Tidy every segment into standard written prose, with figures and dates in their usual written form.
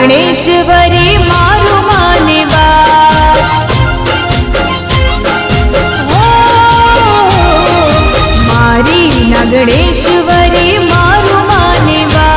गणेश्वरी मारू माने बाप। मारी ना गणेश्वरी मारू माने बाप।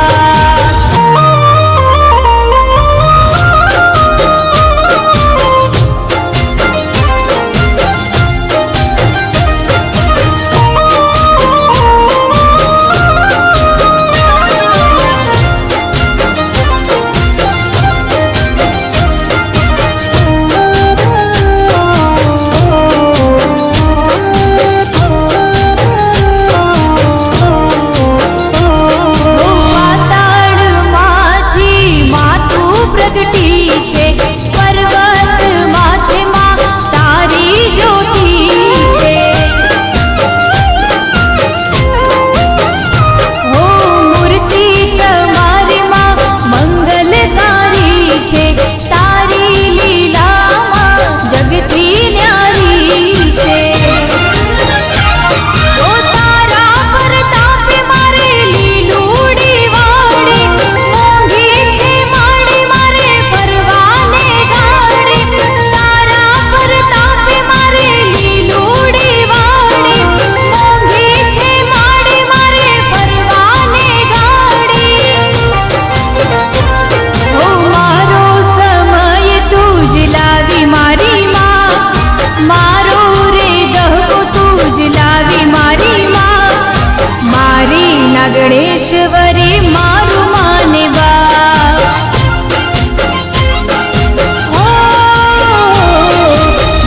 गणेश्वरी मारू माने बाप।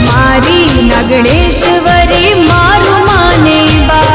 मारी ना गणेश्वरी मारू माने बाप।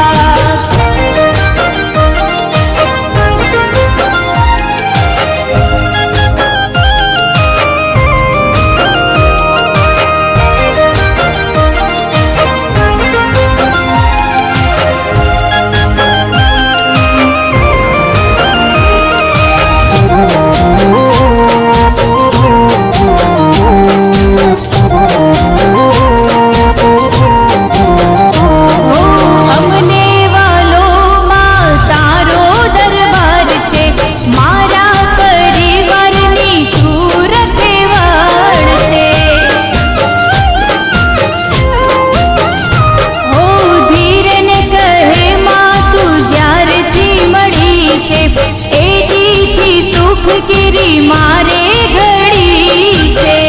केरी मारे घड़ी छे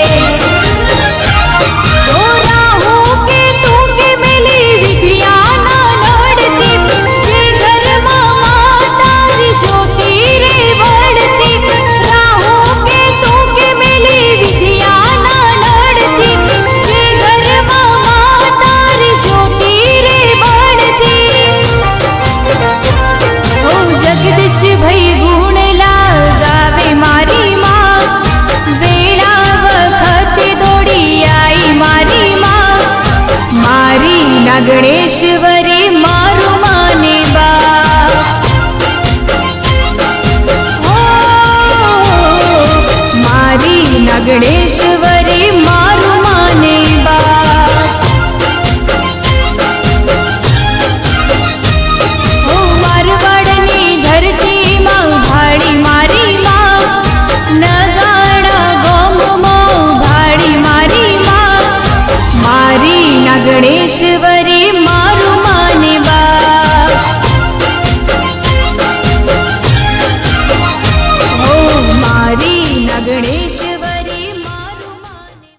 ओ राहु के तू के मिली विद्या ना लड़ती जे घर माता री ज्योति रे बढ़ती। राहु के तू के मिली विद्या ना लड़ती जे घर माता री ज्योति रे बढ़ती। ओ जगदीश भई गुण मारी माँ वेला वखत दौड़ी आई मारी माँ। मारी ना गणेश्वरी मारू माने बाप। मारी ना गणेश्वरी मारू माने बाप। मारवाड़नी धरती माँ भाड़ी मारी गणेश्वरी